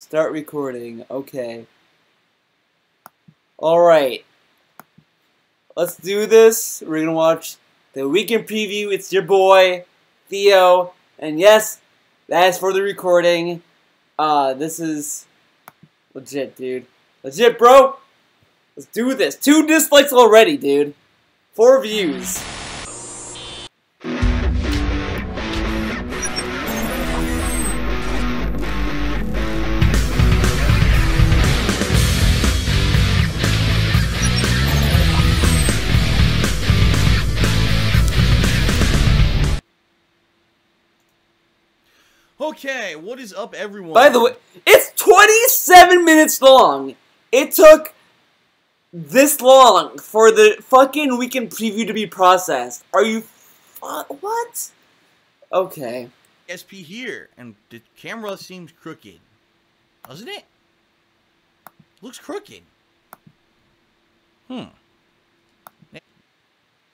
Start recording. Okay. Alright. Let's do this. We're gonna watch the weekend preview. It's your boy, Theo. And yes, that is for the recording. This is legit, dude. Legit, bro. Let's do this. 2 dislikes already, dude. 4 views. Okay, what is up, everyone? By the way, it's 27 minutes long. It took this long for the fucking weekend preview to be processed. Are you... what? Okay. SP here, and the camera seems crooked. Doesn't it? Looks crooked. This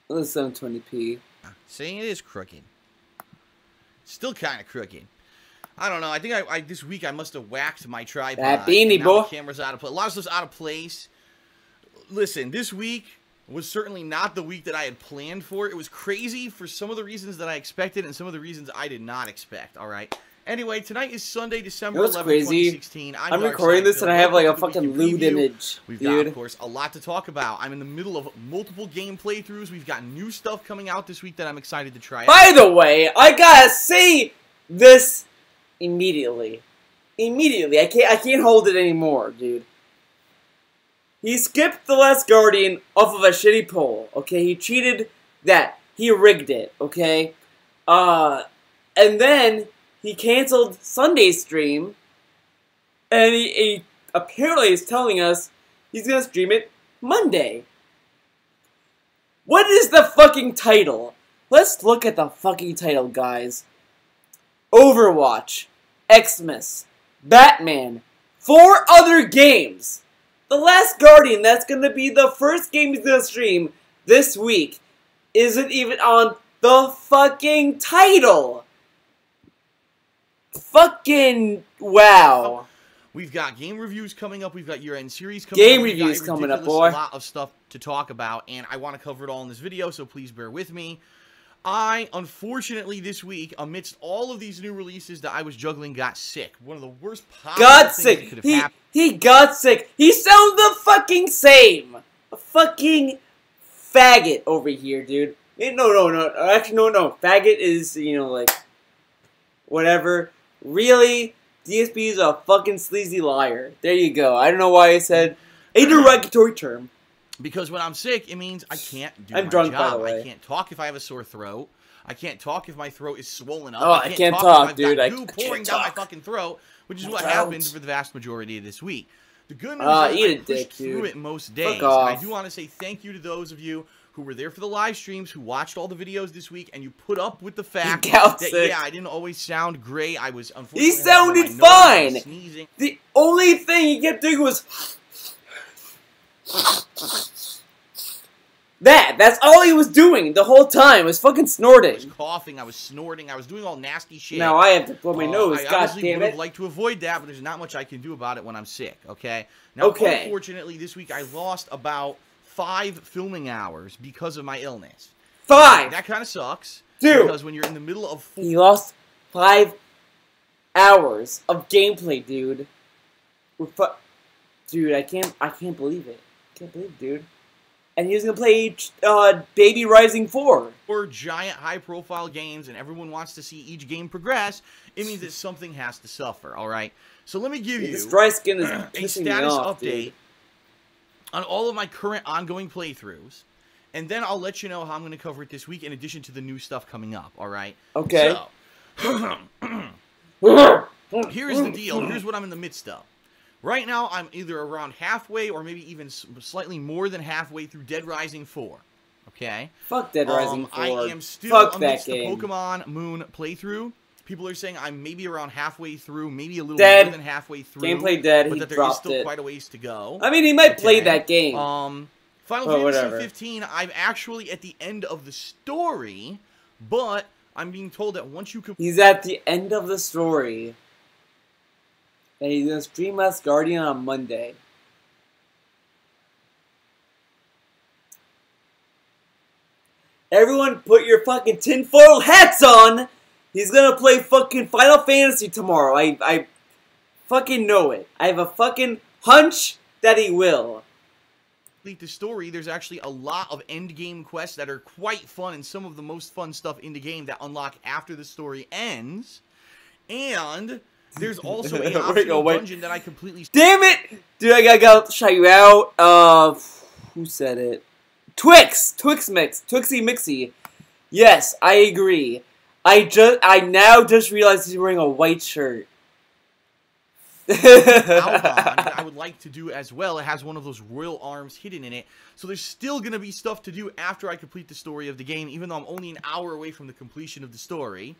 is 720p. Saying it is crooked. Still kind of crooked. I don't know. I think I this week I must have whacked my tripod. That beanie, now boy. The camera's out of place. A lot of stuff's out of place. Listen, this week was certainly not the week that I had planned for. It was crazy for some of the reasons that I expected and some of the reasons I did not expect. All right. Anyway, tonight is Sunday, December 11th, 2016. I'm recording this and I have like a fucking lewd image, We've dude. got, of course, a lot to talk about. I'm in the middle of multiple game playthroughs. We've got new stuff coming out this week that I'm excited to try out. By the way, I gotta say this immediately. Immediately. I can't hold it anymore, dude. He skipped The Last Guardian off of a shitty poll, okay? He cheated that. He rigged it, okay? And then he canceled Sunday's stream, and he apparently is telling us he's gonna stream it Monday. What is the fucking title? Let's look at the fucking title, guys. Overwatch, Xmas, Batman, 4 other games. The Last Guardian, that's gonna be the first game he's gonna stream this week, isn't even on the fucking title. Fucking wow. We've got game reviews coming up. We've got year-end series coming up. Game reviews coming up, boy. A lot of stuff to talk about, and I want to cover it all in this video, so please bear with me. I, unfortunately, this week, amidst all of these new releases that I was juggling, got sick. One of the worst possible things that could have happened. He got sick. He sounds the fucking same. A fucking faggot over here, dude. No. Actually, no. Faggot is, you know, like, whatever. Really? DSP is a fucking sleazy liar. There you go. I don't know why I said a derogatory term. Because when I'm sick, it means I can't do I'm my drunk, job. by the way. I can't talk if I have a sore throat. I can't talk if my throat is swollen up. Oh, I can't talk talk, if I've dude. got I goo can't pouring down my talk. fucking throat, which is what Throat. happened for the vast majority of this week. The good news is I eat a pushed dick, through dude. it most days. Fuck off. And I do want to say thank you to those of you who were there for the live streams, who watched all the videos this week, and you put up with the fact that, yeah, I didn't always sound great. I was, unfortunately, He sounded fine. The only thing he kept doing was that's all he was doing the whole time, was fucking snorting. I was coughing, I was snorting, I was doing all nasty shit. Now I have to blow my nose, I god honestly damn would have it. liked to avoid that, but there's not much I can do about it when I'm sick, okay? Now, unfortunately, this week I lost about 5 filming hours because of my illness. 5! That kind of sucks. Dude! Because when you're in the middle of... He lost 5 hours of gameplay, dude. Dude, I can't believe it. I can't believe it, dude. And he was gonna play Baby Rising 4. 4 giant high-profile games, and everyone wants to see each game progress, it means that something has to suffer, alright? So let me give you This dry skin is a pissing status me off, update dude. on all of my current ongoing playthroughs, and then I'll let you know how I'm going to cover it this week in addition to the new stuff coming up, alright? Okay. So, here's the deal. Here's what I'm in the midst of. Right now, I'm either around halfway or maybe even slightly more than halfway through Dead Rising 4. Okay? Fuck Dead Rising 4. I am still Fuck amidst that the game. Pokemon Moon playthrough. People are saying I'm maybe around halfway through, maybe a little Dead. more than halfway through. Gameplay dead, but he that there is dropped still it. quite a ways to go. I mean, he might play Okay. that game. Final But Fantasy whatever. 15, I'm actually at the end of the story, but I'm being told that once you complete... He's at the end of the story. And he's gonna stream Last Guardian on Monday. Everyone put your fucking tinfoil hats on! He's gonna play fucking Final Fantasy tomorrow. I fucking know it. I have a fucking hunch that he will. The story, there's actually a lot of end game quests that are quite fun and some of the most fun stuff in the game that unlock after the story ends. And there's also an optional dungeon that I completely... Damn it! Dude, I gotta shout you out. Who said it? Twixy Mixy. Yes, I agree. I now just realized he's wearing a white shirt. Alban, I would like to do as well. It has one of those royal arms hidden in it. So there's still going to be stuff to do after I complete the story of the game, even though I'm only an hour away from the completion of the story.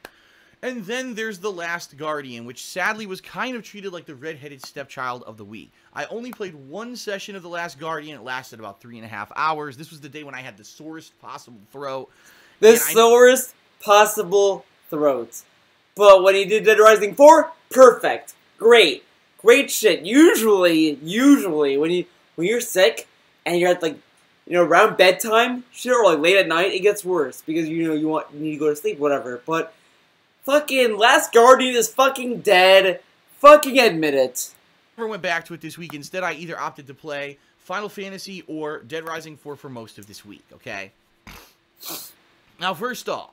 And then there's The Last Guardian, which sadly was kind of treated like the redheaded stepchild of the Wii. I only played one session of The Last Guardian. It lasted about 3.5 hours. This was the day when I had the sorest possible throat. The sorest possible throat. But when he did Dead Rising 4, perfect. Great shit. Usually when you're sick and you're at around bedtime, shit, or like late at night, it gets worse because you need to go to sleep, whatever. But fucking Last Guardian is fucking dead. Fucking admit it. Never went back to it this week. Instead, I either opted to play Final Fantasy or Dead Rising 4 for most of this week. Okay. Now, first off,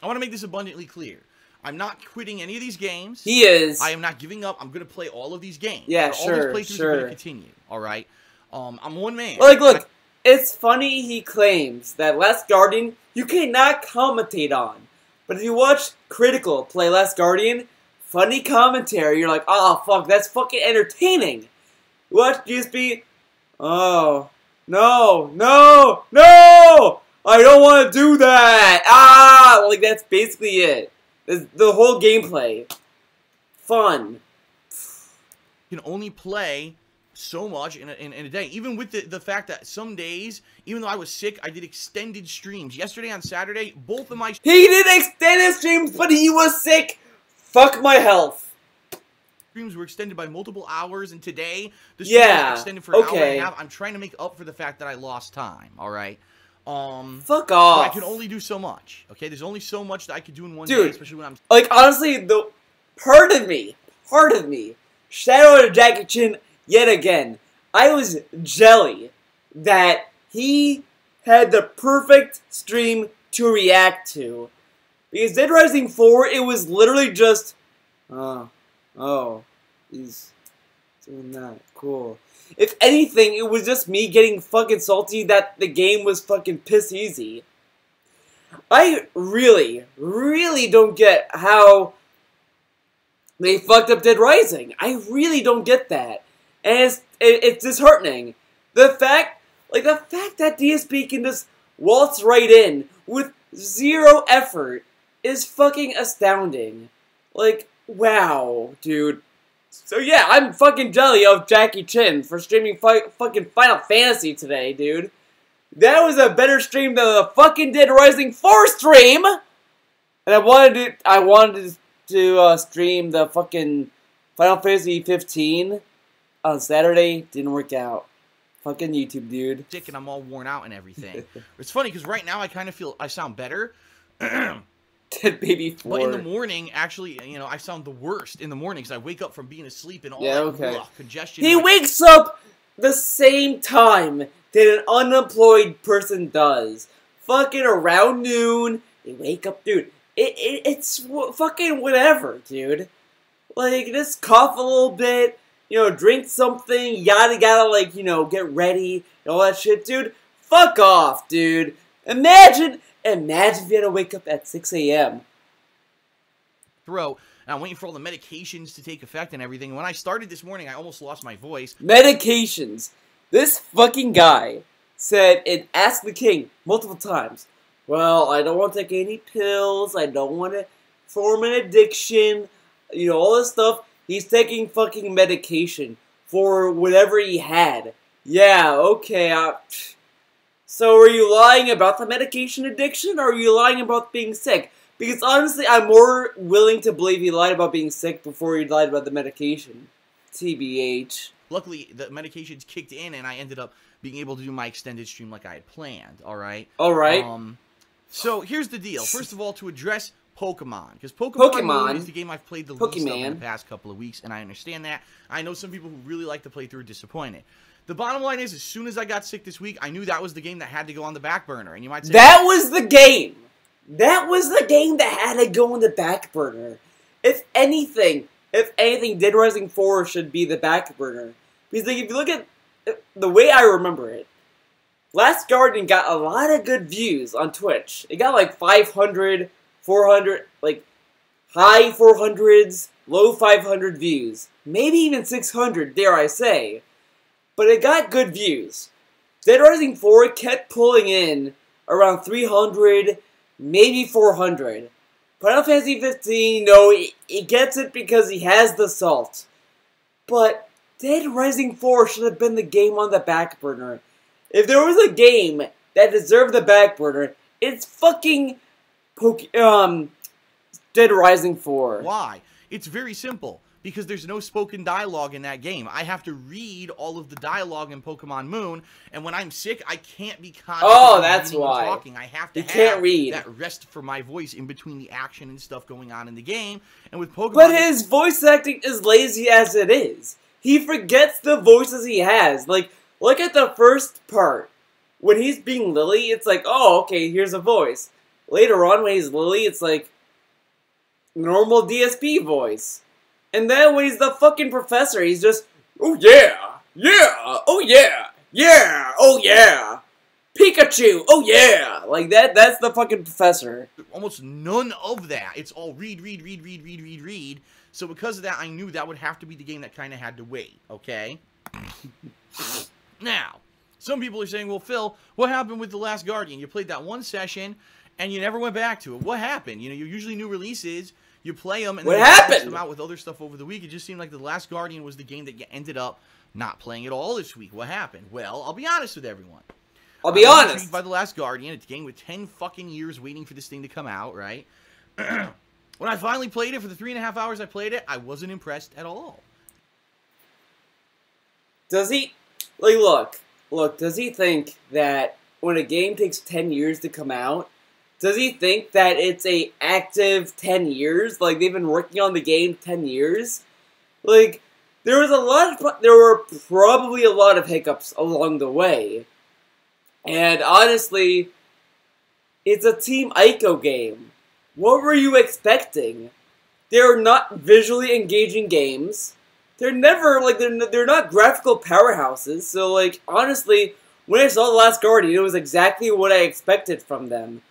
I want to make this abundantly clear. I'm not quitting any of these games. He is. I am not giving up. I'm going to play all of these games. Yeah, all these playthroughs are going to continue. All right. I'm one man. Look. It's funny he claims that Last Guardian you cannot commentate on, but if you watch Critical play Last Guardian, funny commentary. You're like, oh fuck, that's fucking entertaining. You watch GSP. Oh no! I don't want to do that. Like that's basically it. The whole gameplay. Fun. You can only play so much in a day. Even with the fact that some days, even though I was sick, I did extended streams. Yesterday on Saturday, both of my... He did extended streams, but he was sick. Fuck my health. Streams were extended by multiple hours, and today, the stream was extended for an hour and a half. I'm trying to make up for the fact that I lost time, alright? Fuck off. I can only do so much, okay? There's only so much that I could do in one day, especially when I'm... Like, honestly, part of me, shout out to Jackie Chan yet again. I was jelly that he had the perfect stream to react to. Because Dead Rising 4, it was literally just, oh, he's doing that, cool. If anything, it was just me getting fucking salty that the game was fucking piss easy. I really don't get how they fucked up Dead Rising. I really don't get that. And it's disheartening. The fact that DSP can just waltz right in with zero effort is fucking astounding. Like, wow, dude. So yeah, I'm fucking jelly of Jackie Chan for streaming fucking Final Fantasy today, dude. That was a better stream than the fucking Dead Rising 4 stream! And I wanted to stream the fucking Final Fantasy 15 on Saturday. Didn't work out. Fucking YouTube, dude. Sick and I'm all worn out and everything. It's funny because right now I kind of feel I sound better. Dead Baby 4. But in the morning, actually, I sound the worst in the morning because I wake up from being asleep and all that congestion. He wakes up the same time that an unemployed person does. Fucking around noon, they wake up, dude. It's fucking whatever, dude. Like, just cough a little bit, drink something, yada, get ready, and all that shit, dude. Fuck off, dude. Imagine if you had to wake up at 6 a.m. And I'm waiting for all the medications to take effect and everything. When I started this morning, I almost lost my voice. Medications. This fucking guy said in Ask the King multiple times, well, I don't want to take any pills. I don't want to form an addiction. All this stuff. He's taking fucking medication for whatever he had. Yeah, okay. So are you lying about the medication addiction, or are you lying about being sick? Because honestly, I'm more willing to believe he lied about being sick before he lied about the medication. TBH. Luckily, the medications kicked in, and I ended up being able to do my extended stream like I had planned. All right. All right. So here's the deal. First of all, to address Pokemon, because Pokemon Moon is the game I've played the least of in the past couple of weeks, and I understand that. I know some people who really like the playthrough are disappointed. The bottom line is, as soon as I got sick this week, I knew that was the game that had to go on the back burner. And you might say, that was the game. That was the game that had to go on the back burner. If anything, Dead Rising 4 should be the back burner. Because like, if you look at the way I remember it, Last Guardian got a lot of good views on Twitch. It got like 500, 400, like high 400s, low 500 views. Maybe even 600, dare I say. But it got good views. Dead Rising 4 kept pulling in around 300, maybe 400. Final Fantasy 15, no, it gets it because he has the salt. But Dead Rising 4 should have been the game on the back burner. If there was a game that deserved the back burner, it's fucking Dead Rising 4. Why? It's very simple. Because there's no spoken dialogue in that game. I have to read all of the dialogue in Pokemon Moon, and when I'm sick, I can't be that's why. talking. I have to can't read. that rest for my voice in between the action and stuff going on in the game. And with Pokemon, but his voice acting is lazy as it is. He forgets the voices he has. Like, look at the first part. When he's being Lily, it's like, oh, okay, here's a voice. Later on, when he's Lily, it's like normal DSP voice. And then when he's the fucking professor, he's just, oh yeah, oh yeah, oh yeah, Pikachu, oh yeah, like that's the fucking professor. Almost none of that. It's all read. So because of that, I knew that would have to be the game that kind of had to wait, okay? Now, some people are saying, well, Phil, what happened with The Last Guardian? You played that one session, and you never went back to it. What happened? You know, you usually new releases. You play them, and then you switch them out with other stuff over the week. It just seemed like The Last Guardian was the game that you ended up not playing at all this week. What happened? Well, I'll be honest with everyone. I'll be honest. Intrigued by The Last Guardian. It's a game with 10 fucking years waiting for this thing to come out, right? When I finally played it, for the 3.5 hours I played it, I wasn't impressed at all. Does he, like, look, does he think that when a game takes 10 years to come out, does he think that it's a active 10 years? Like, they've been working on the game 10 years? Like, there were probably a lot of hiccups along the way. And honestly, it's a Team Ico game. What were you expecting? They're not visually engaging games. They're never, like, they're not graphical powerhouses. So, like, honestly, when I saw The Last Guardian, it was exactly what I expected from them.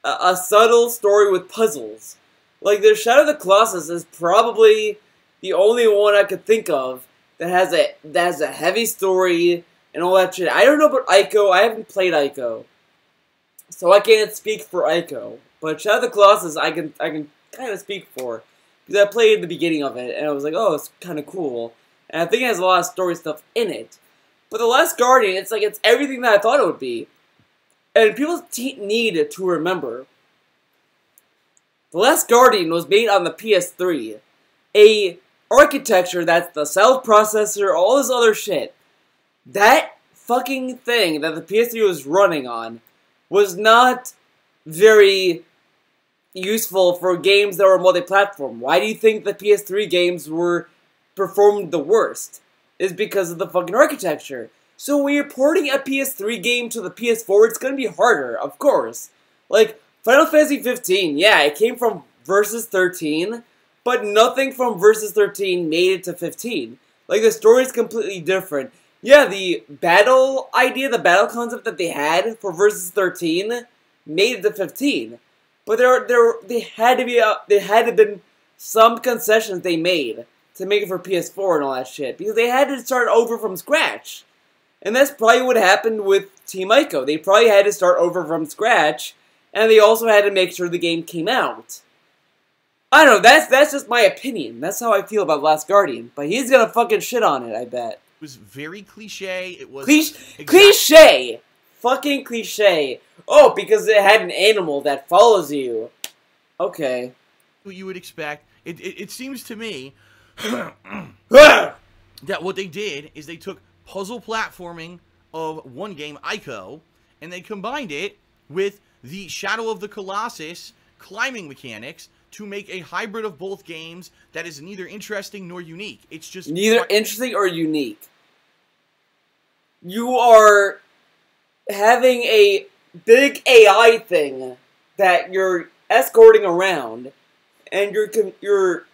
A subtle story with puzzles. Like, the Shadow of the Colossus is probably the only one I could think of that has a heavy story and all that shit. I don't know about Ico. I haven't played Ico, so I can't speak for Ico. But Shadow of the Colossus, I can kind of speak for, because I played the beginning of it and I was like, oh, it's kind of cool. And I think it has a lot of story stuff in it. But The Last Guardian, it's like it's everything that I thought it would be. And people need to remember, The Last Guardian was made on the PS3. A architecture that's the cell processor, all this other shit. That fucking thing that the PS3 was running on was not very useful for games that were multi-platform. Why do you think the PS3 games were performed the worst? It's because of the fucking architecture. So when you're porting a PS3 game to the PS4, it's gonna be harder, of course. Like, Final Fantasy 15, yeah, it came from Versus 13, but nothing from Versus 13 made it to 15. Like, the story's completely different. Yeah, the battle idea, the battle concept that they had for Versus 13 made it to 15. But there had to been some concessions they made to make it for PS4 and all that shit, because they had to start over from scratch. And that's probably what happened with Team Ico. They probably had to start over from scratch, and they also had to make sure the game came out. I don't know, that's just my opinion. That's how I feel about Last Guardian. But he's gonna fucking shit on it, I bet. It was very cliche. It was... Cliche! Fucking cliche. Oh, because it had an animal that follows you. Okay. What you would expect. It seems to me... that what they did is they took puzzle platforming of one game, Ico, and they combined it with the Shadow of the Colossus climbing mechanics to make a hybrid of both games that is neither interesting nor unique. It's just neither interesting or unique. You are having a big AI thing that you're escorting around, and you're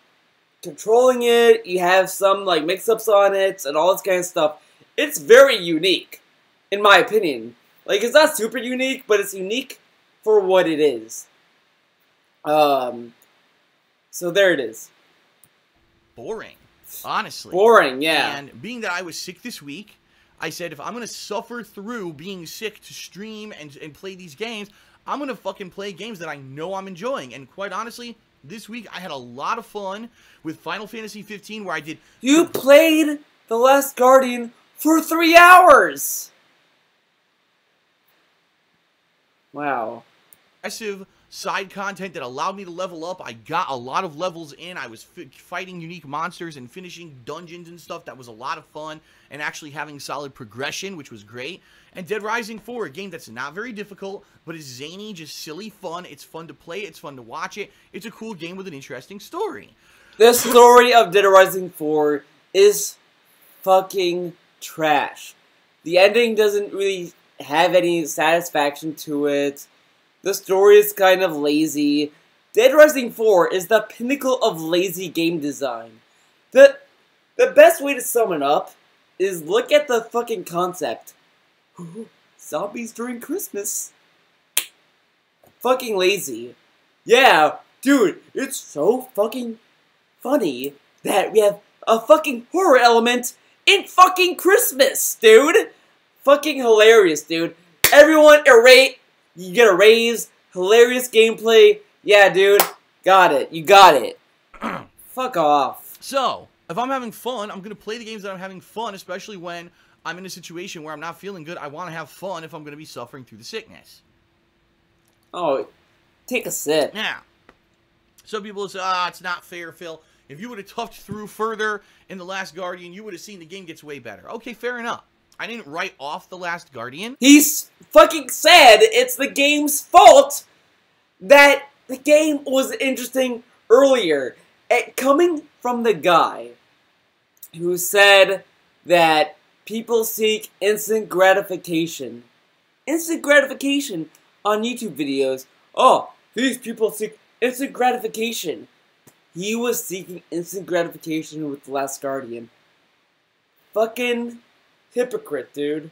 controlling it. You have some like mix-ups on it and all this kind of stuff. It's very unique, in my opinion. Like, it's not super unique, but it's unique for what it is. So there it is. Boring, honestly. Boring, yeah. And being that I was sick this week, I said if I'm going to suffer through being sick to stream and play these games, I'm going to fucking play games that I know I'm enjoying. And quite honestly, this week I had a lot of fun with Final Fantasy 15 where I did... You played The Last Guardian for 3 hours! Wow. Aggressive side content that allowed me to level up. I got a lot of levels in. I was fighting unique monsters and finishing dungeons and stuff. That was a lot of fun, and actually having solid progression, which was great. And Dead Rising 4, a game that's not very difficult, but is zany, just silly fun. It's fun to play. It's fun to watch it. It's a cool game with an interesting story. The story of Dead Rising 4 is fucking trash. The ending doesn't really have any satisfaction to it. The story is kind of lazy. Dead Rising 4 is the pinnacle of lazy game design. The best way to sum it up is look at the fucking concept. Zombies during Christmas. Fucking lazy. Yeah, dude, it's so fucking funny that we have a fucking horror element in fucking Christmas, dude. Fucking hilarious, dude. Everyone you get a raise. Hilarious gameplay. Yeah, dude. Got it. You got it. Fuck off. So, if I'm having fun, I'm going to play the games that I'm having fun, especially when I'm in a situation where I'm not feeling good. I want to have fun if I'm going to be suffering through the sickness. Oh, take a sip. Yeah. Some people will say, it's not fair, Phil. If you would have toughed through further in The Last Guardian, you would have seen the game gets way better. Okay, fair enough. I didn't write off The Last Guardian. He's fucking said it's the game's fault that the game was interesting earlier. Coming from the guy who said that people seek instant gratification. Instant gratification on YouTube videos. Oh, these people seek instant gratification. He was seeking instant gratification with The Last Guardian. Fucking hypocrite, dude.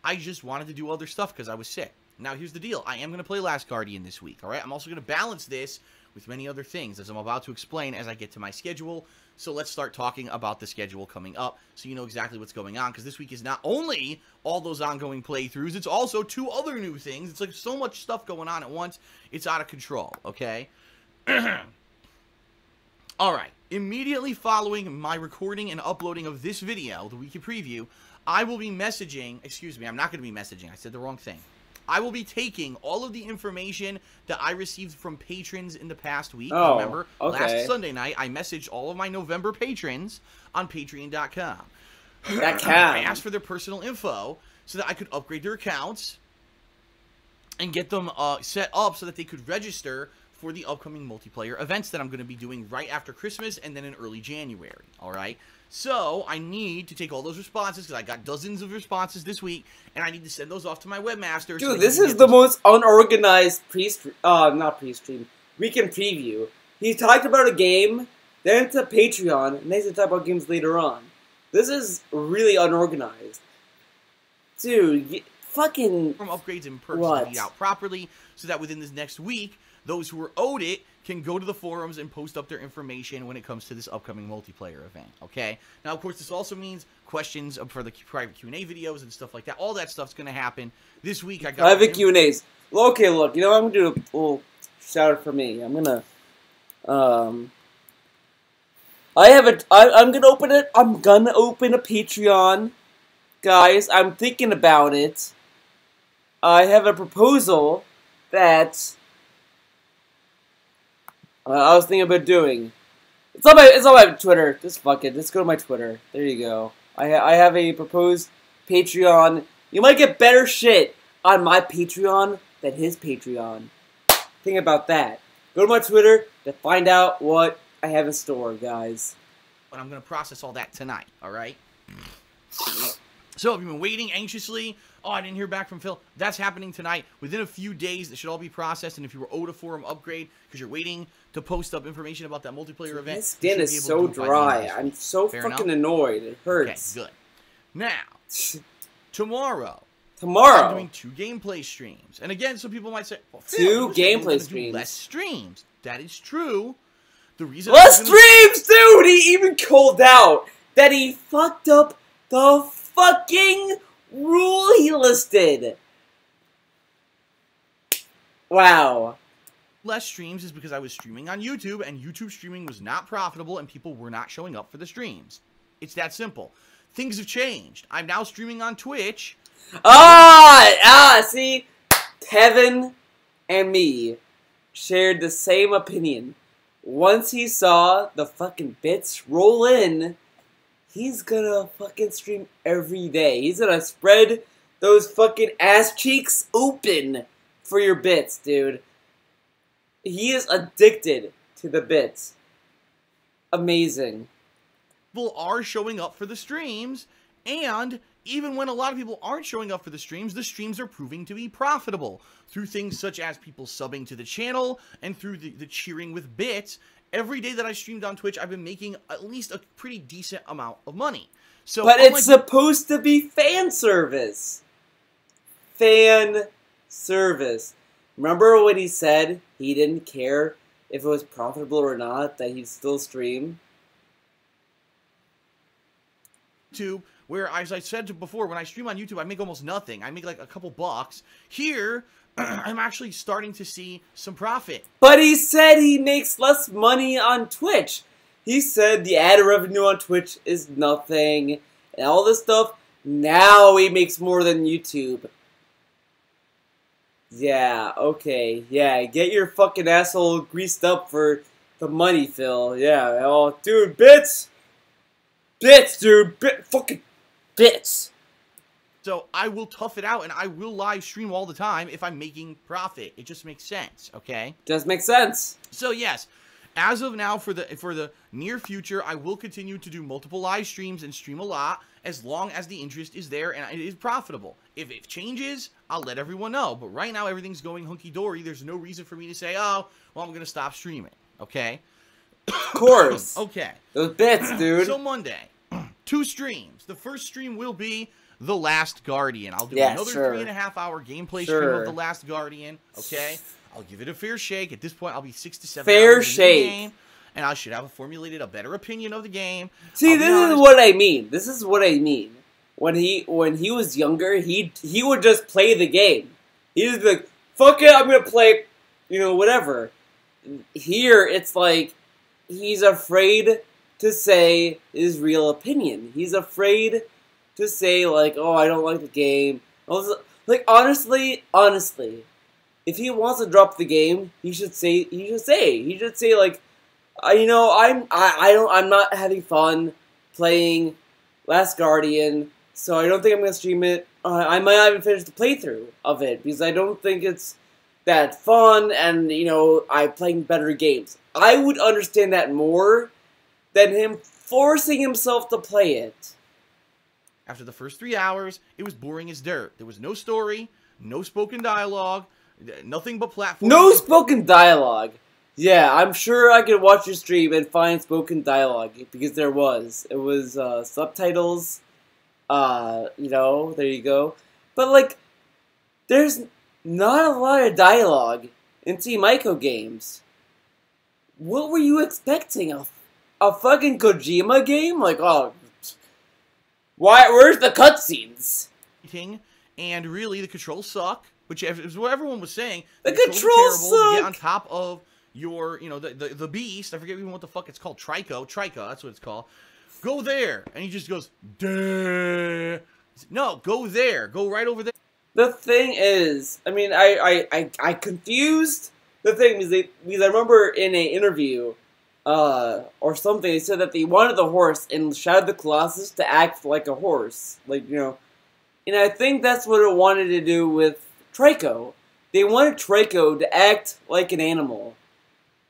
I just wanted to do other stuff because I was sick. Now, here's the deal. I am going to play Last Guardian this week, alright? I'm also going to balance this with many other things, as I'm about to explain as I get to my schedule. So let's start talking about the schedule coming up so you know exactly what's going on, because this week is not only all those ongoing playthroughs, it's also 2 other new things. It's like so much stuff going on at once, it's out of control, okay? Alright, immediately following my recording and uploading of this video, the Weekly Preview, I will be messaging, excuse me, I'm not going to be messaging, I said the wrong thing. I will be taking all of the information that I received from patrons in the past week. Oh, remember, okay. Last Sunday night, I messaged all of my November patrons on Patreon.com. I asked for their personal info so that I could upgrade their accounts and get them set up so that they could register for the upcoming multiplayer events that I'm going to be doing right after Christmas and then in early January, alright? So, I need to take all those responses, because I got dozens of responses this week, and I need to send those off to my webmaster. Dude, this is the most unorganized not pre-stream, weekend preview. He talked about a game, then to Patreon, and then he's going to talk about games later on. This is really unorganized. Dude, fucking... From upgrades and perks to be out properly, so that within this next week, those who are owed it can go to the forums and post up their information when it comes to this upcoming multiplayer event, okay? Now, of course, this also means questions for the private Q&A videos and stuff like that. All that stuff's going to happen this week. I got private Q&As. Okay, look, you know, I'm going to do a little shout out for me. I'm going to, I'm going to open it. I'm going to open a Patreon. Guys, I'm thinking about it. I have a proposal that I was thinking about doing. It's on my Twitter. Just fuck it. Just go to my Twitter. There you go. I have a proposed Patreon. You might get better shit on my Patreon than his Patreon. Think about that. Go to my Twitter to find out what I have in store, guys. But I'm going to process all that tonight, alright? So if you've been waiting anxiously, oh, I didn't hear back from Phil, that's happening tonight. Within a few days, it should all be processed. And if you were owed a forum upgrade because you're waiting to post up information about that multiplayer event, this skin is so dry. I'm so fucking annoyed. It hurts. Okay, good. Now, tomorrow, I'm doing 2 gameplay streams. And again, some people might say, well, Phil, 2 gameplay streams. Less streams. That is true. The reason less streams, dude! He even called out that he fucked up the fucking rule he listed. Wow. Less streams is because I was streaming on YouTube, and YouTube streaming was not profitable, and people were not showing up for the streams. It's that simple. Things have changed. I'm now streaming on Twitch. See? Kevin and me shared the same opinion. Once he saw the fucking bits roll in, he's gonna fucking stream every day. He's gonna spread those fucking ass cheeks open for your bits, dude. He is addicted to the bits. Amazing. People are showing up for the streams, and even when a lot of people aren't showing up for the streams are proving to be profitable through things such as people subbing to the channel and through the cheering with bits. Every day that I streamed on Twitch, I've been making at least a pretty decent amount of money. So, but it's supposed to be fan service. Fan service. Remember when he said he didn't care if it was profitable or not, that he'd still stream? YouTube, where, as I said before, when I stream on YouTube, I make almost nothing. I make like a couple bucks. Here, I'm actually starting to see some profit. But he said he makes less money on Twitch. He said the ad revenue on Twitch is nothing, and all this stuff. Now he makes more than YouTube. Yeah, okay, yeah, get your fucking asshole greased up for the money, Phil. Yeah, oh, dude, bits! Bits, dude! Fucking bits! So, I will tough it out, and I will live stream all the time if I'm making profit. It just makes sense, okay? Just makes sense. So, yes, as of now, for the near future, I will continue to do multiple live streams and stream a lot, as long as the interest is there and it is profitable. If it changes, I'll let everyone know. But right now, everything's going hunky-dory. There's no reason for me to say, oh, well, I'm going to stop streaming. Okay? Of course. Okay. Those bits, dude. So Monday, 2 streams. The first stream will be The Last Guardian. I'll do another 3.5-hour gameplay stream of The Last Guardian. Okay? I'll give it a fair shake. At this point, I'll be 6 to 7 fair hours shake. In the game. And I should have formulated a better opinion of the game. See, this is what I mean. This is what I mean. When he was younger, he would just play the game. He was like, fuck it, I'm gonna play, you know, whatever. Here, it's like, he's afraid to say his real opinion. He's afraid to say, like, oh, I don't like the game. Like, honestly, if he wants to drop the game, he should say, like, you know, I'm not having fun playing Last Guardian, so I don't think I'm gonna stream it. I might not even finish the playthrough of it because I don't think it's that fun, and you know, I'm playing better games. I would understand that more than him forcing himself to play it. After the first 3 hours, it was boring as dirt. There was no story, no spoken dialogue, nothing but platform. No spoken dialogue. Yeah, I'm sure I could watch your stream and find spoken dialogue, because there was. It was, subtitles, you know, there you go. But, like, there's not a lot of dialogue in Team Ico games. What were you expecting? A fucking Kojima game? Like, oh, where's the cutscenes? And really, the controls suck, which is what everyone was saying. The controls suck! You get on top of your, you know, the beast, I forget even what the fuck it's called, Trico, that's what it's called. Go there, and he just goes, duh. No, go there, go right over there. The thing is, I mean, I confused the thing because I remember in an interview, or something. They said that they wanted the horse in Shadow of the Colossus to act like a horse, like, you know. And I think that's what it wanted to do with Trico. They wanted Trico to act like an animal,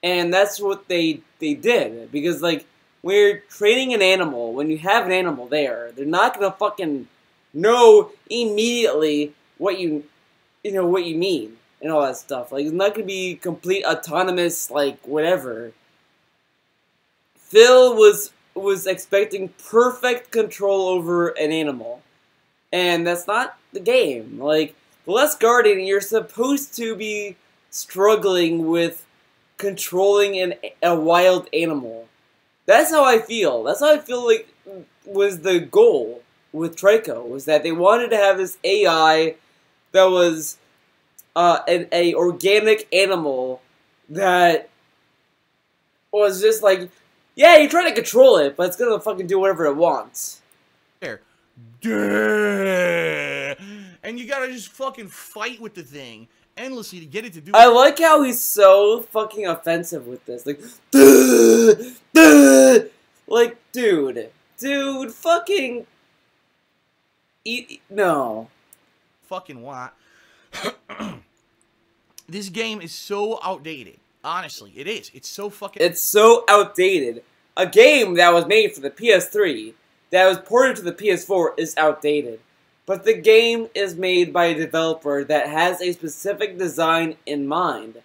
and that's what they did. Because, like, when you're training an animal, when you have an animal there, they're not gonna fucking know immediately what you mean and all that stuff. Like, it's not gonna be complete autonomous, like, whatever. Phil was expecting perfect control over an animal, and that's not the game. Like, The Last Guardian, you're supposed to be struggling with controlling a wild animal. That's how I feel. That's how I feel like was the goal with Trico, was that they wanted to have this AI that was an organic animal that was just like, yeah, you're trying to control it, but it's gonna fucking do whatever it wants. There. And you gotta just fucking fight with the thing endlessly to get it to do it. I like how he's so fucking offensive with this. Like, duh, duh. Like, dude, fucking no. Fucking what? This game is so outdated. Honestly, it is. It's so fucking... It's so outdated. A game that was made for the PS3, that was ported to the PS4, is outdated. But the game is made by a developer that has a specific design in mind.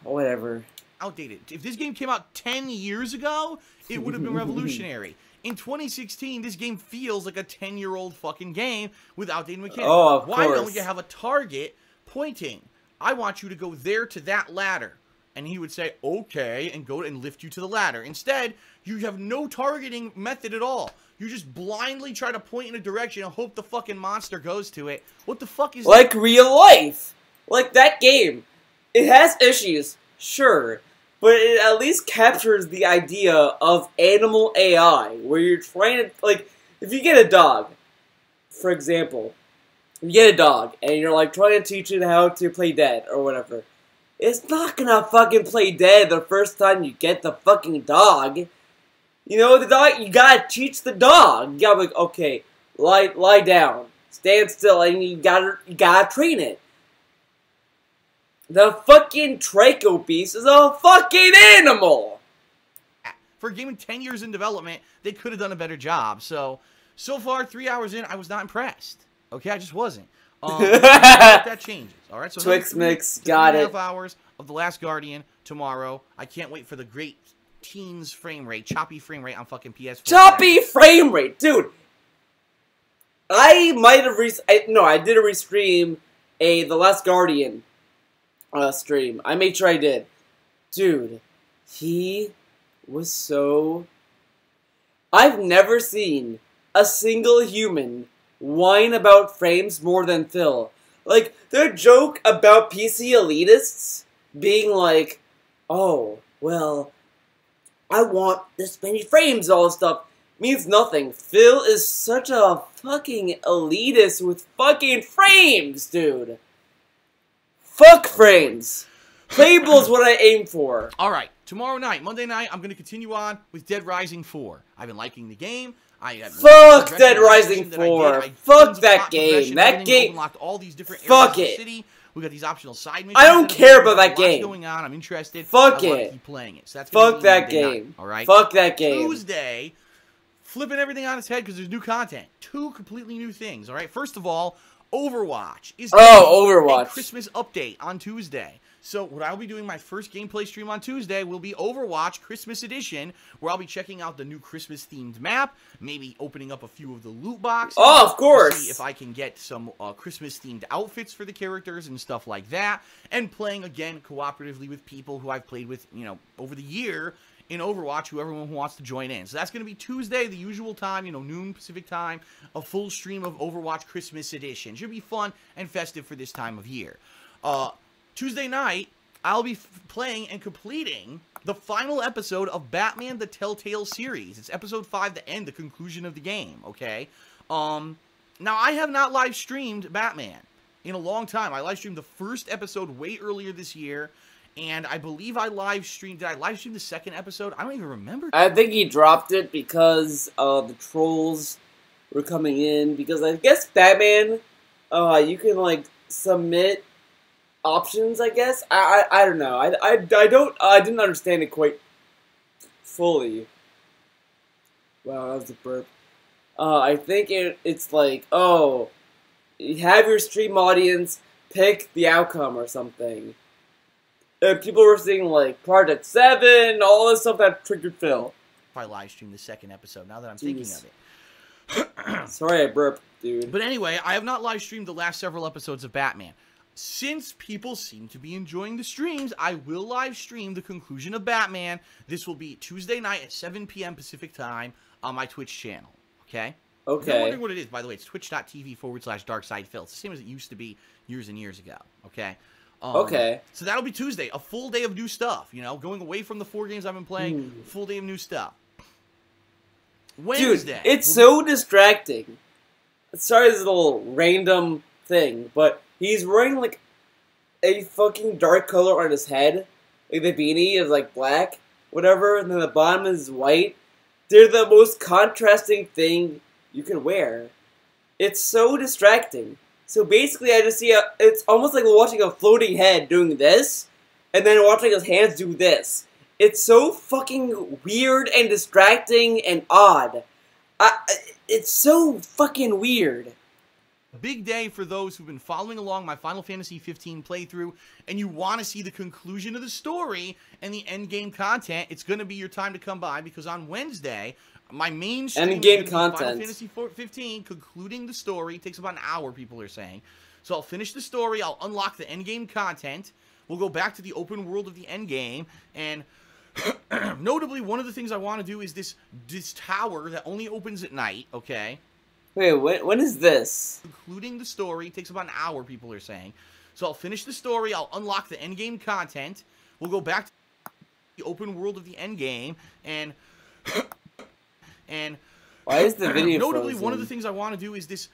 Whatever. Outdated. If this game came out 10 years ago, it would have been revolutionary. In 2016, this game feels like a 10-year-old fucking game with outdated mechanics. Oh, of course. Why don't you have a target pointing? I want you to go there to that ladder. And he would say, okay, and go and lift you to the ladder. Instead, you have no targeting method at all. You just blindly try to point in a direction and hope the fucking monster goes to it. What the fuck is like that? Real life. Like that game. It has issues, sure. But it at least captures the idea of animal AI. Where you're trying to, like, if you get a dog, for example. You get a dog, and you're, like, trying to teach it how to play dead, or whatever. It's not gonna fucking play dead the first time you get the fucking dog. You know, the dog, you gotta teach the dog. You gotta be like, okay, lie down, stand still, and you gotta train it. The fucking Trico Beast is a fucking animal! For a game with 10 years in development, they could have done a better job. So far, 3 hours in, I was not impressed. Okay, I just wasn't. That changes. All right, so Twix Mix, got it. 3.5 hours of The Last Guardian tomorrow. I can't wait for the great teens frame rate, choppy frame rate on fucking PS4. Choppy frame rate, dude. I might have I did a restream The Last Guardian stream. I made sure I did, dude. He was so. I've never seen a single human whine about frames more than Phil. Like, their joke about PC elitists being like, oh, well, I want this many frames, all this stuff, means nothing. Phil is such a fucking elitist with fucking frames, dude. Fuck frames. Playable is what I aim for. Alright, tomorrow night, Monday night, I'm going to continue on with Dead Rising 4. I've been liking the game. Fuck Dead Rising 4. Fuck that game. That game. Unlocked all these different fuck areas it. Of the city. We got these optional side missions. I don't care about that game. Going on. I'm interested. Fuck I it. want to keep playing it. So that's fuck that game. All right. Fuck that game. Tuesday, flipping everything on its head because there's new content. 2 completely new things. All right. First of all, Overwatch is Overwatch. a Christmas update on Tuesday. So what I'll be doing, my first gameplay stream on Tuesday will be Overwatch Christmas Edition, where I'll be checking out the new Christmas-themed map, maybe opening up a few of the loot boxes. Oh, of course! To see if I can get some Christmas-themed outfits for the characters and stuff like that, and playing, again, cooperatively with people who I've played with, you know, over the year in Overwatch, everyone who wants to join in. So that's going to be Tuesday, the usual time, you know, noon Pacific time, a full stream of Overwatch Christmas Edition. Should be fun and festive for this time of year. Tuesday night, I'll be playing and completing the final episode of Batman the Telltale series. It's episode 5, the end, the conclusion of the game, okay? Now, I have not live-streamed Batman in a long time. I live-streamed the first episode way earlier this year, And I believe I live streamed. Did I live stream the second episode? I don't even remember. I think he dropped it because the trolls were coming in. Because I guess Batman, you can like submit options. I guess I don't know. I didn't understand it quite fully. Wow, that was a burp. I think it's like, oh, you have your stream audience pick the outcome or something. And people were saying, like, Project 7, all this stuff that triggered Phil. If I live stream the second episode, now that I'm thinking of it. Sorry I burped, dude. But anyway, I have not live streamed the last several episodes of Batman. Since people seem to be enjoying the streams, I will live stream the conclusion of Batman. This will be Tuesday night at 7 p.m. Pacific time on my Twitch channel. Okay? Okay. If you're wondering what it is, by the way, it's twitch.tv/DarkSidePhil. It's the same as it used to be years and years ago. Okay? Okay. So that'll be Tuesday. A full day of new stuff. You know, going away from the 4 games I've been playing. Full day of new stuff. Wednesday. Dude, it's so distracting. Sorry, this is a little random thing, but he's wearing, like, a fucking dark color on his head. Like, the beanie is, like, black, whatever, and then the bottom is white. They're the most contrasting thing you can wear. It's so distracting. So basically, I just see it's almost like watching a floating head doing this, and then watching his hands do this. It's so fucking weird and distracting and odd. It's so fucking weird. Big day for those who've been following along my Final Fantasy 15 playthrough, and you want to see the conclusion of the story and the endgame content. It's going to be your time to come by, because on Wednesday, my main stream is endgame Final content. Fantasy 15, concluding the story. It takes about an hour, people are saying. So I'll finish the story, I'll unlock the endgame content, we'll go back to the open world of the endgame, and notably, one of the things I want to do is this tower that only opens at night, okay? Wait, when is this? Concluding the story. It takes about an hour, people are saying. So I'll finish the story, I'll unlock the endgame content, we'll go back to the open world of the endgame, and Why is the video notably, frozen? one of the things I want to do is this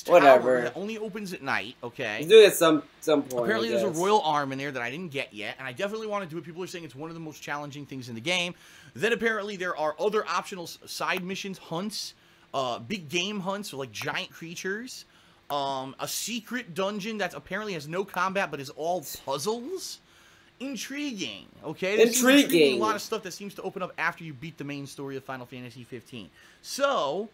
tower Whatever. that only opens at night, okay? He's doing it at some point. Apparently I there's a guess. royal arm in there that I didn't get yet, and I definitely want to do it. People are saying it's one of the most challenging things in the game. Then apparently there are other optional side missions, hunts, big game hunts, so like giant creatures, a secret dungeon that apparently has no combat but is all puzzles. Intriguing, okay? There's Intriguing. A lot of stuff that seems to open up after you beat the main story of Final Fantasy 15. So,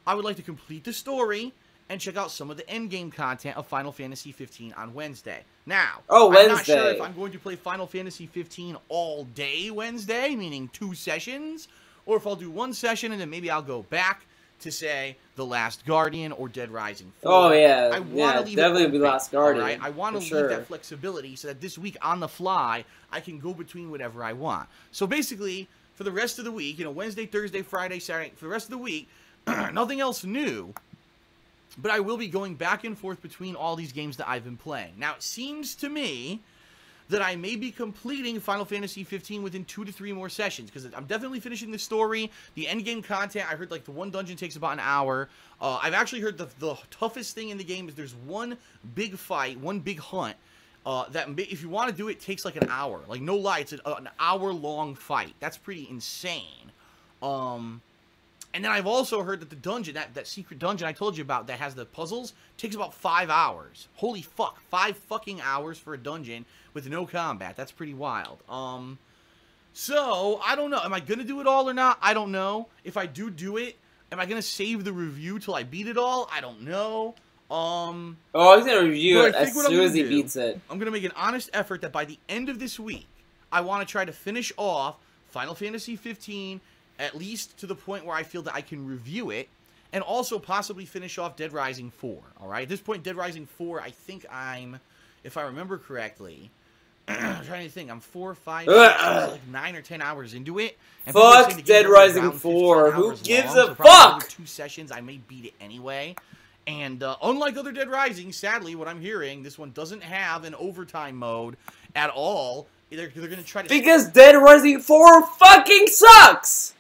I would like to complete the story and check out some of the endgame content of Final Fantasy 15 on Wednesday. Now, Oh, I'm not Wednesday. sure if I'm going to play Final Fantasy 15 all day Wednesday, meaning 2 sessions, or if I'll do 1 session and then maybe I'll go back to, say, The Last Guardian or Dead Rising 4. Oh yeah, I want yeah, to leave definitely it be open, Last Guardian. all right? I want to leave sure. that flexibility so that this week on the fly, I can go between whatever I want. So basically, for the rest of the week, you know, Wednesday, Thursday, Friday, Saturday, for the rest of the week, nothing else new, but I will be going back and forth between all these games that I've been playing. Now, it seems to me that I may be completing Final Fantasy 15 within 2 to 3 more sessions, because I'm definitely finishing the story. The endgame content, I heard like the 1 dungeon takes about an hour. I've actually heard the toughest thing in the game is there's one big fight, one big hunt, that if you want to do it, takes like an hour. Like, no lie, it's an hour-long fight. That's pretty insane. And then I've also heard that the dungeon, that secret dungeon I told you about that has the puzzles, takes about 5 hours. Holy fuck, 5 fucking hours for a dungeon with no combat. That's pretty wild. So, I don't know. Am I going to do it all or not? I don't know. If I do it, am I going to save the review till I beat it all? I don't know. Oh, he's gonna review But it I think as what I'm soon gonna as he do, beats it. I'm going to make an honest effort that by the end of this week, I want to try to finish off Final Fantasy 15, at least to the point where I feel that I can review it, and also possibly finish off Dead Rising 4, alright? At this point, Dead Rising 4, I think I'm, if I remember correctly, I'm trying to think, I'm 4, 5, 6, like 9 or 10 hours into it. And people are saying Fuck the game's Dead already Rising around 4, 15 who hours gives long, a so probably another fuck? 2 sessions, I may beat it anyway. And unlike other Dead Rising, sadly, what I'm hearing, this one doesn't have an overtime mode at all. They're going to try to... Because Dead Rising 4 fucking sucks!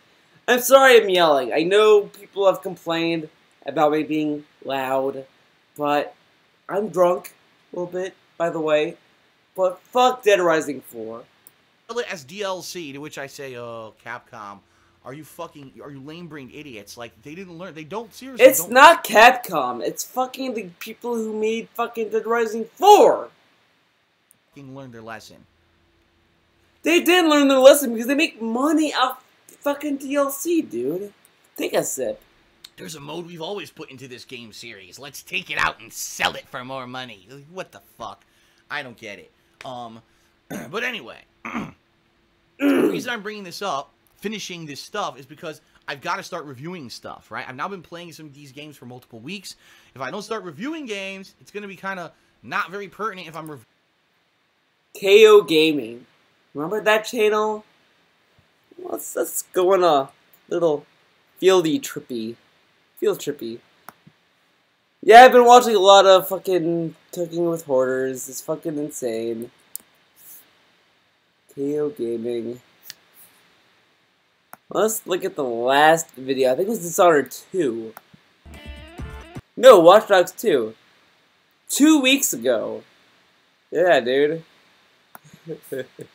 I'm sorry I'm yelling. I know people have complained about me being loud, but I'm drunk a little bit, by the way. But fuck Dead Rising 4. As DLC, to which I say, oh, Capcom, are you lame-brained idiots? Like, they didn't learn, they don't, seriously. It's not Capcom, it's fucking the people who made fucking Dead Rising 4! Learn their lesson. They did learn their lesson because they make money off fucking DLC, dude. Take a sip. There's a mode we've always put into this game series. Let's take it out and sell it for more money. What the fuck? I don't get it. But anyway, the reason I'm bringing this up, finishing this stuff, is because I've got to start reviewing stuff, right? I've now been playing some of these games for multiple weeks. If I don't start reviewing games, it's going to be kind of not very pertinent if I'm KO Gaming. Remember that channel? Let's go on a little field trippy. Yeah, I've been watching a lot of fucking Cooking with Hoarders. It's fucking insane. KO Gaming. Let's look at the last video. I think it was Dishonored 2. No, Watch Dogs 2. 2 weeks ago. Yeah, dude.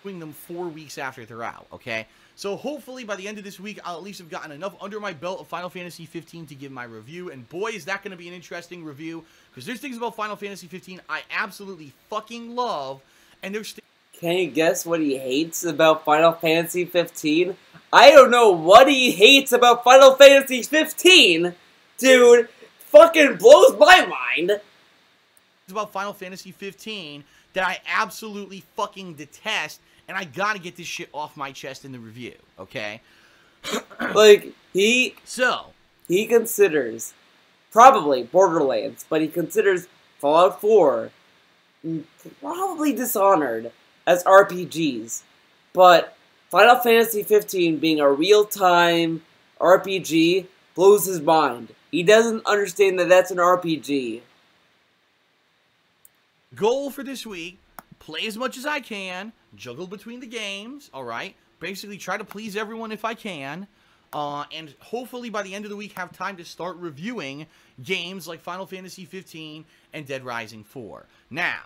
doing them 4 weeks after they're out, okay? So hopefully by the end of this week, I'll at least have gotten enough under my belt of Final Fantasy 15 to give my review. And boy, is that going to be an interesting review. Because there's things about Final Fantasy 15 I absolutely fucking love. And there's... Can you guess what he hates about Final Fantasy 15? I don't know what he hates about Final Fantasy 15. Dude, fucking blows my mind. It's about Final Fantasy 15 that I absolutely fucking detest, and I gotta get this shit off my chest in the review, okay? Like, he So, he considers, probably Borderlands, but he considers Fallout 4, probably Dishonored, as RPGs. But Final Fantasy 15 being a real-time RPG blows his mind. He doesn't understand that that's an RPG. goal for this week, play as much as I can, juggle between the games, alright? Basically try to please everyone if I can, and hopefully by the end of the week have time to start reviewing games like Final Fantasy 15 and Dead Rising 4. Now,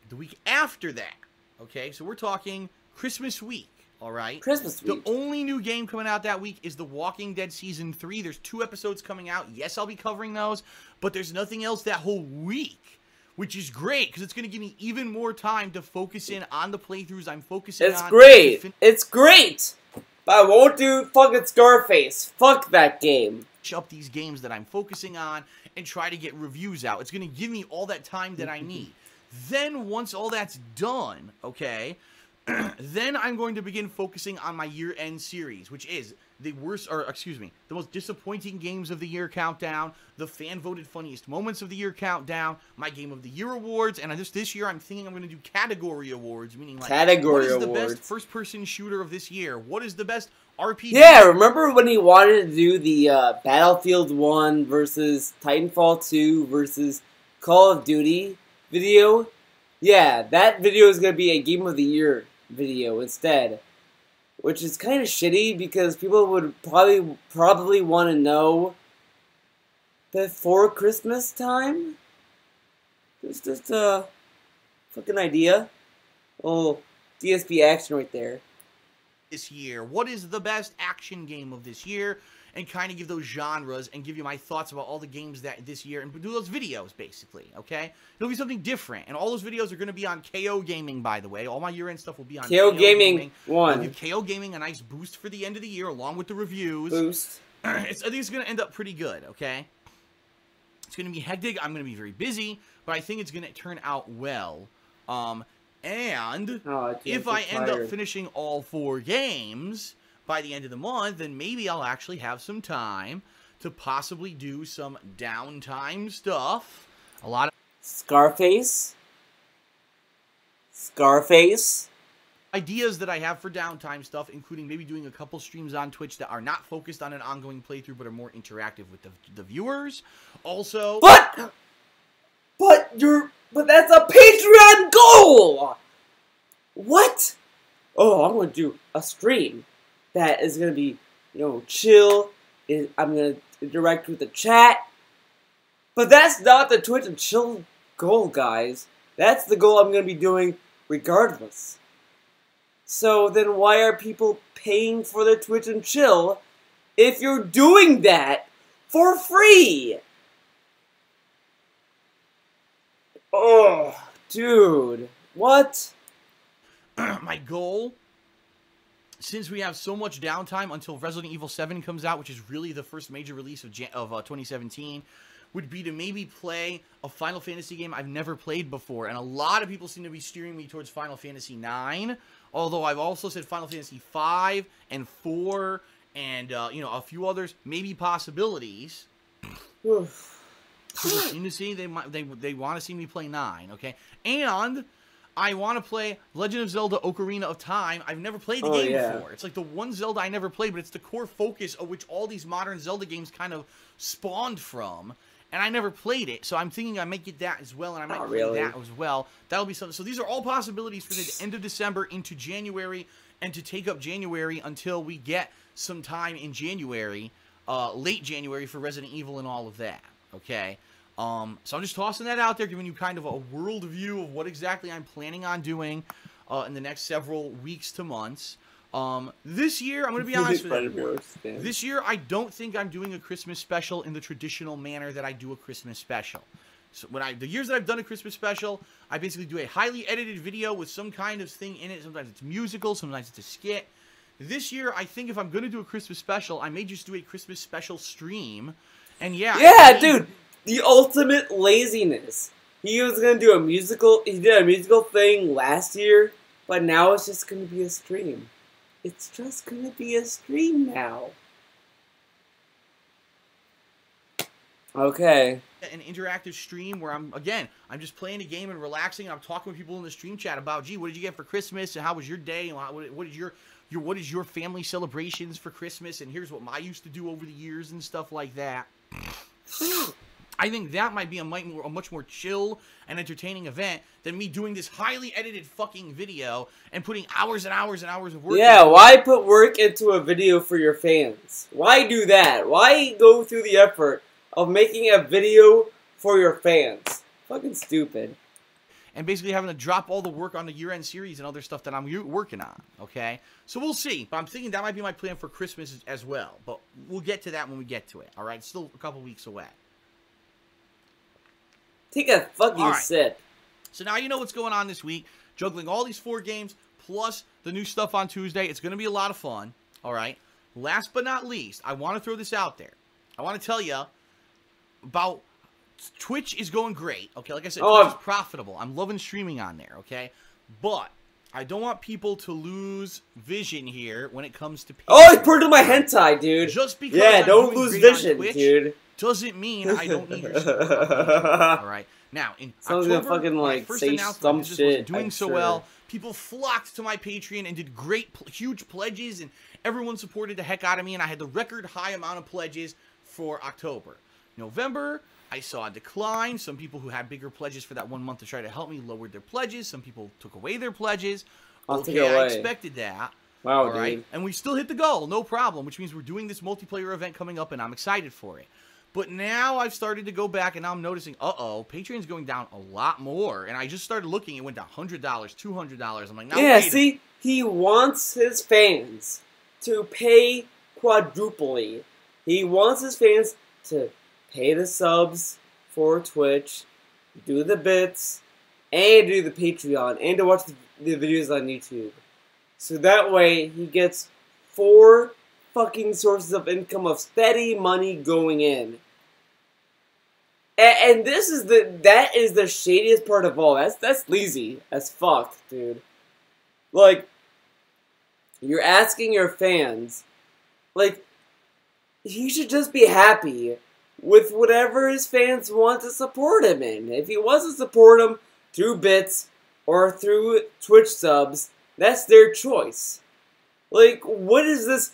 the week after that, okay, so we're talking Christmas week, alright? Christmas week. The only new game coming out that week is The Walking Dead Season 3. There's 2 episodes coming out. Yes, I'll be covering those, but there's nothing else that whole week. Which is great, because it's going to give me even more time to focus in on the playthroughs I'm focusing on. It's great! It's great! But I won't do fucking Scarface. Fuck that game. Up these games that I'm focusing on and try to get reviews out. It's going to give me all that time that I need. Then, once all that's done, okay, then I'm going to begin focusing on my year-end series, which is the the most disappointing games of the year countdown, the fan-voted funniest moments of the year countdown, my game of the year awards, and this year I'm thinking I'm going to do category awards, meaning like, what is the best first-person shooter of this year? What is the best RPG? Yeah, remember when he wanted to do the Battlefield 1 versus Titanfall 2 versus Call of Duty video? Yeah, that video is going to be a Game of the Year video instead. Which is kind of shitty because people would probably want to know before Christmas time. It's just a fucking idea. Oh, DSP action right there. This year, what is the best action game of this year? And kind of give those genres and give you my thoughts about all the games that this year and do those videos basically, okay? It'll be something different, and all those videos are going to be on KO Gaming, by the way. All my year-end stuff will be on KO Gaming 1. I'll give KO Gaming a nice boost for the end of the year, along with the reviews. Boost. I think it's going to end up pretty good, okay? It's going to be hectic. I'm going to be very busy, but I think it's going to turn out well. And if I end up finishing all 4 games by the end of the month, then maybe I'll actually have some time to possibly do some downtime stuff. A lot of Scarface ideas that I have for downtime stuff, including maybe doing a couple streams on Twitch that are not focused on an ongoing playthrough, but are more interactive with the viewers. Also, but that's a Patreon goal. What? Oh, I'm gonna do a stream that is going to be, you know, chill. I'm going to interact with the chat. But that's not the Twitch and chill goal, guys. That's the goal I'm going to be doing regardless. So then why are people paying for their Twitch and chill if you're doing that for free? Oh, dude. What? My goal, since we have so much downtime until Resident Evil 7 comes out, which is really the first major release of 2017, would be to maybe play a Final Fantasy game I've never played before. And a lot of people seem to be steering me towards Final Fantasy 9, although I've also said Final Fantasy 5 and 4 and, you know, a few others, maybe possibilities. People seem to see they want to see me play 9, okay? And I want to play Legend of Zelda Ocarina of Time. I've never played the game before. It's like the one Zelda I never played, but it's the core focus of which all these modern Zelda games kind of spawned from. And I never played it, so I'm thinking I might get that as well, and I might play that as well. That'll be something. So these are all possibilities for the end of December into January, and to take up January until we get some time in January, late January, for Resident Evil and all of that, okay? So I'm just tossing that out there, giving you kind of a world view of what exactly I'm planning on doing in the next several weeks to months. This year, I'm going to be honest with you. This year, I don't think I'm doing a Christmas special in the traditional manner that I do a Christmas special. So the years that I've done a Christmas special, I basically do a highly edited video with some kind of thing in it. Sometimes it's musical, sometimes it's a skit. This year, I think if I'm going to do a Christmas special, I may just do a Christmas special stream. And yeah, dude, the ultimate laziness. He was going to do a musical, he did a musical thing last year, but now it's just going to be a stream. It's just gonna be a stream now. Okay. An interactive stream where I'm just playing a game and relaxing. And I'm talking with people in the stream chat about, gee, what did you get for Christmas? And how was your day? And what is your family celebrations for Christmas? And here's what I used to do over the years and stuff like that. I think that might be a much more chill and entertaining event than me doing this highly edited fucking video and putting hours and hours and hours of work. Yeah, why put work into a video for your fans? Why do that? Why go through the effort of making a video for your fans? Fucking stupid. And basically having to drop all the work on the year-end series and other stuff that I'm working on, okay? So we'll see. But I'm thinking that might be my plan for Christmas as well. But we'll get to that when we get to it, all right? It's still a couple weeks away. Take a fucking sip. So now you know what's going on this week. Juggling all these 4 games, plus the new stuff on Tuesday. It's going to be a lot of fun, all right? Last but not least, I want to throw this out there. I want to tell you about Twitch is going great, okay? Like I said, Twitch is profitable. I'm loving streaming on there, okay? But I don't want people to lose vision here when it comes to Patreon. Oh, it's part of my hentai, dude. Just because don't lose vision, Twitch, dude. Doesn't mean I don't need your support on Patreon, all right? Now, in October, fucking, like, first say announcement some just shit, wasn't doing so well. People flocked to my Patreon and did great, huge pledges, and everyone supported the heck out of me, and I had the record high amount of pledges for October. November, I saw a decline. Some people who had bigger pledges for that 1 month to try to help me lowered their pledges. Some people took away their pledges. Okay, I expected that. Wow, all right? And we still hit the goal, no problem, which means we're doing this multiplayer event coming up, and I'm excited for it. But now I've started to go back, and now I'm noticing, Patreon's going down a lot more. And I just started looking. It went down $100, $200. I'm like, now yeah, see, he wants his fans to pay quadruply. He wants his fans to pay the subs for Twitch, do the bits, and do the Patreon, and to watch the videos on YouTube. So that way, he gets 4 fucking sources of income of steady money going in. And that is the shadiest part of all. That's sleazy as fuck, dude. Like, you're asking your fans, like, he should just be happy with whatever his fans want to support him in. If he wants to support him through bits or through Twitch subs, that's their choice. Like, what is this?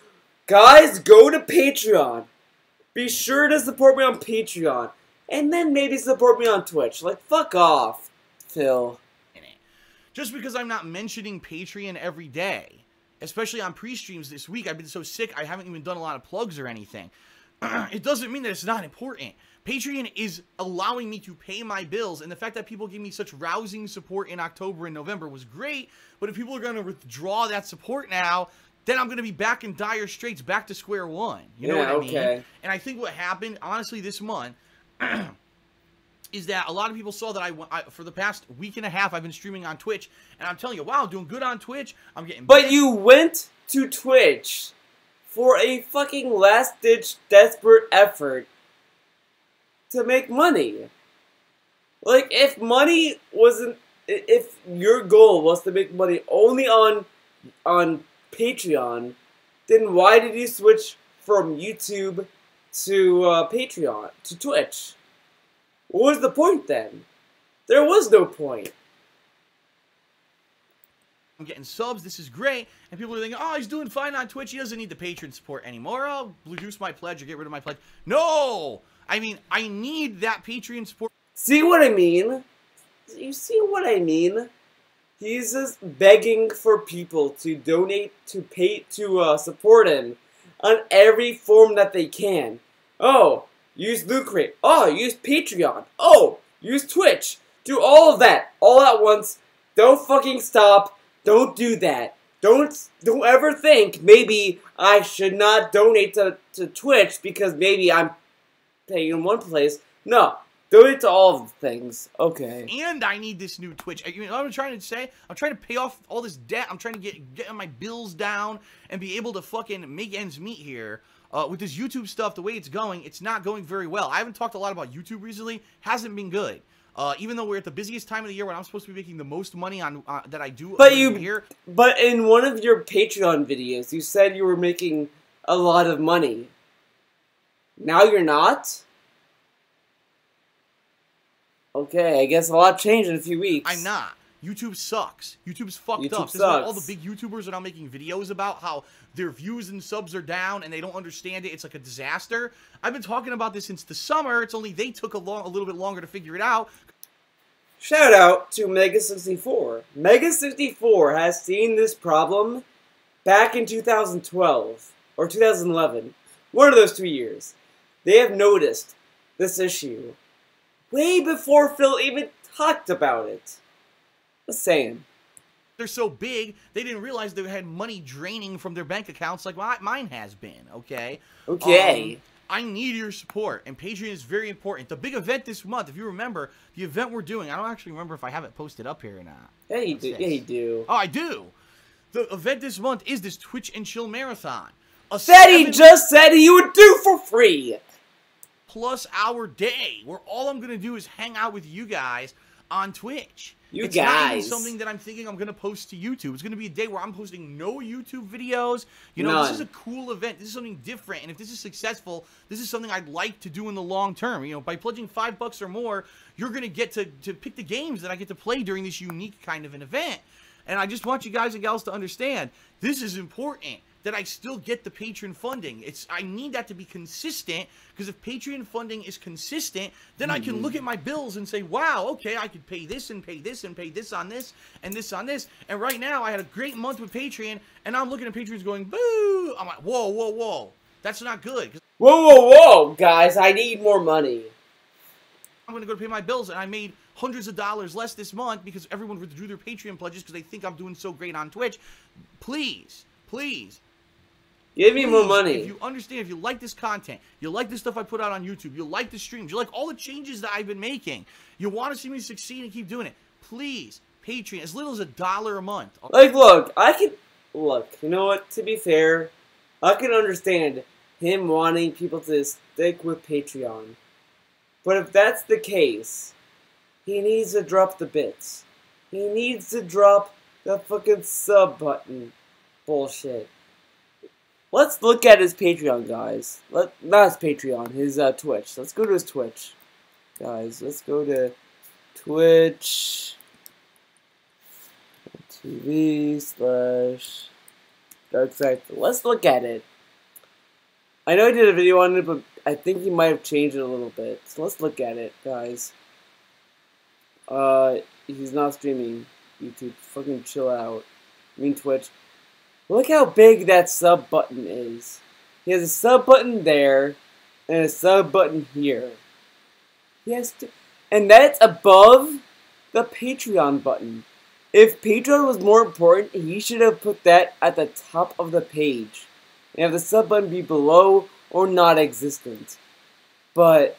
Guys, go to Patreon. Be sure to support me on Patreon. And then maybe support me on Twitch. Like, fuck off, Phil. Just because I'm not mentioning Patreon every day, especially on pre-streams this week, I've been so sick I haven't even done a lot of plugs or anything. it doesn't mean that it's not important. Patreon is allowing me to pay my bills, and the fact that people give me such rousing support in October and November was great, but if people are going to withdraw that support now, then I'm going to be back in dire straits, back to square one. You know what I mean? And I think what happened, honestly, this month, is that a lot of people saw that I for the past week and a half, I've been streaming on Twitch, and I'm telling you, wow, I'm doing good on Twitch. I'm getting... But you went to Twitch for a fucking last-ditch, desperate effort to make money. Like, if money wasn't... If your goal was to make money only on Patreon, then why did you switch from YouTube to Patreon, to Twitch? What was the point then? There was no point. I'm getting subs, this is great, and people are thinking, oh, he's doing fine on Twitch, he doesn't need the patron support anymore, I'll reduce my pledge or get rid of my pledge. No! I mean, I need that Patreon support. See what I mean? You see what I mean? He's just begging for people to donate, to support him on every form that they can. Oh, use Loot Crate. Oh, use Patreon. Oh, use Twitch. Do all of that all at once. Don't fucking stop. Don't do that. Don't ever think maybe I should not donate to Twitch because maybe I'm paying in one place. No. Donate to all of the things. Okay. And I need this new Twitch. You know what I'm trying to say? I'm trying to pay off all this debt. I'm trying to get my bills down and be able to fucking make ends meet here. With this YouTube stuff, the way it's going, it's not going very well. I haven't talked a lot about YouTube recently. Hasn't been good. Even though we're at the busiest time of the year when I'm supposed to be making the most money on that I do here. But in one of your Patreon videos, you said you were making a lot of money. Now you're not? Okay, I guess a lot changed in a few weeks. I'm not. YouTube sucks. YouTube's fucked up. This is sucks. all the big YouTubers are now making videos about how their views and subs are down and they don't understand it. It's like a disaster. I've been talking about this since the summer. It's only they took a little bit longer to figure it out. Shout out to Mega64. Mega64 has seen this problem back in 2012 or 2011. One of those 2 years. They have noticed this issue way before Phil even talked about it. Just saying. They're so big, they didn't realize they had money draining from their bank accounts like mine has been, okay? Okay. I need your support, and Patreon is very important. The big event this month, if you remember, the event we're doing, I don't actually remember if I have it posted up here or not. Yeah, you do. Yeah, you do. Oh, I do. The event this month is this Twitch and Chill Marathon. That he just said he would do for free. ++ hour day, where all I'm going to do is hang out with you guys on Twitch. It's not guys. even something that I'm thinking I'm going to post to YouTube. It's going to be a day where I'm posting no YouTube videos. You know, None. This is a cool event. This is something different. And if this is successful, this is something I'd like to do in the long term. You know, by pledging $5 or more, you're going to get to pick the games that I get to play during this unique kind of an event. And I just want you guys and gals to understand, this is important, that I still get the Patreon funding. I need that to be consistent, because if Patreon funding is consistent, then I can look at my bills and say, wow, okay, I could pay this and pay this and pay this on this and this on this. And right now, I had a great month with Patreon, and I'm looking at Patreons going, boo! I'm like, whoa, whoa, whoa. That's not good. Whoa, whoa, whoa, guys, I need more money. I'm going to go to pay my bills, and I made hundreds of dollars less this month because everyone withdrew their Patreon pledges because they think I'm doing so great on Twitch. Please, please. Give me more money. If you understand, if you like this content, you like the stuff I put out on YouTube, you like the streams, you like all the changes that I've been making, you want to see me succeed and keep doing it, please, Patreon, as little as $1 a month. Like, look, you know what, to be fair, I can understand him wanting people to stick with Patreon. But if that's the case, he needs to drop the bits. He needs to drop the fucking sub bullshit. Let's look at his Patreon, guys. Not his Patreon, his Twitch. Let's go to his Twitch. Guys, let's go to Twitch TV/DarkSide. Let's look at it. I know I did a video on it, but I think he might have changed it a little bit. So let's look at it, guys. He's not streaming YouTube. Fucking chill out. I mean Twitch. Look how big that sub button is. He has a sub button there, and a sub button here. Yes, and that's above the Patreon button. If Patreon was more important, he should have put that at the top of the page, and have the sub button be below or not existent. But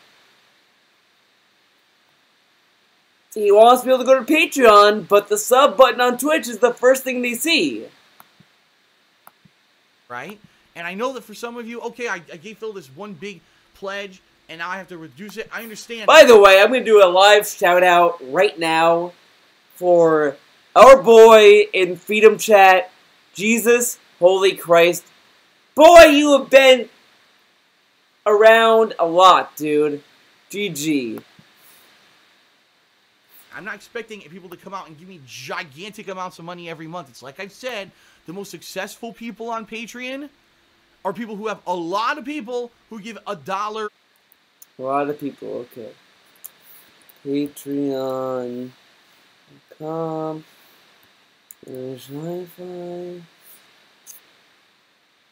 he wants people to go to Patreon, but the sub button on Twitch is the first thing they see. Right? And I know that for some of you, okay, I gave Phil this one big pledge, and now I have to reduce it. I understand. By the way, I'm going to do a live shout out right now for our boy in Freedom Chat, Jesus Holy Christ. Boy, you have been around a lot, dude. GG. I'm not expecting people to come out and give me gigantic amounts of money every month. It's like I've said, the most successful people on Patreon are people who have a lot of people who give $1. A lot of people, okay. Patreon.com. There's Wi-Fi.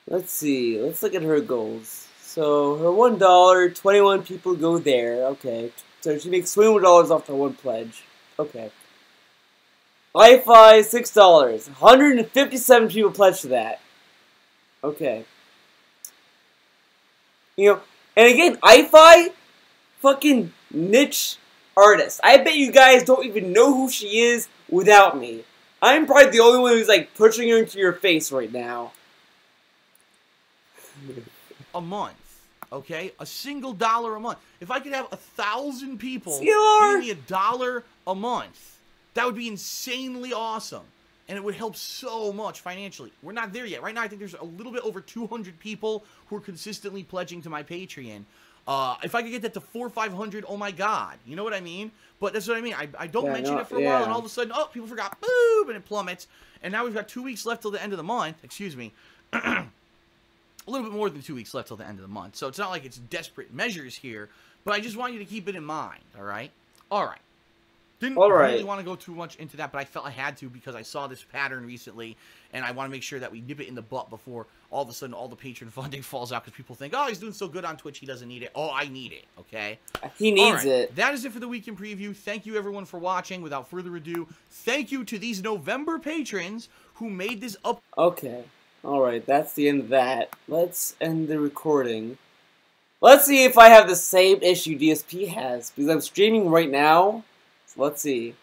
Let's see. Let's look at her goals. So, her $1, 21 people go there. Okay. So, she makes $21 off the one pledge. Okay. Wi-Fi, $6. 157 people pledged to that. Okay. You know, and again, Wi-Fi, fucking niche artist. I bet you guys don't even know who she is without me. I'm probably the only one who's like pushing her into your face right now. A month, okay? A single $1 a month. If I could have 1,000 people give me $1 a month, that would be insanely awesome. And it would help so much financially. We're not there yet. Right now, I think there's a little bit over 200 people who are consistently pledging to my Patreon. If I could get that to 400 or 500, oh my god. You know what I mean? But that's what I mean. I don't mention it for a while, and all of a sudden, oh, people forgot. Boom! And it plummets. And now we've got 2 weeks left till the end of the month. Excuse me. A little bit more than 2 weeks left till the end of the month. So it's not like it's desperate measures here. But I just want you to keep it in mind, all right? All right. Didn't really want to go too much into that, but I felt I had to because I saw this pattern recently, and I want to make sure that we nip it in the butt before all of a sudden all the patron funding falls out because people think, oh, he's doing so good on Twitch, he doesn't need it. Oh, I need it, okay? He needs it. That is it for the weekend preview. Thank you, everyone, for watching. Without further ado, thank you to these November patrons who made this up. Okay. Alright, that's the end of that. Let's end the recording. Let's see if I have the same issue DSP has, because I'm streaming right now. Let's see.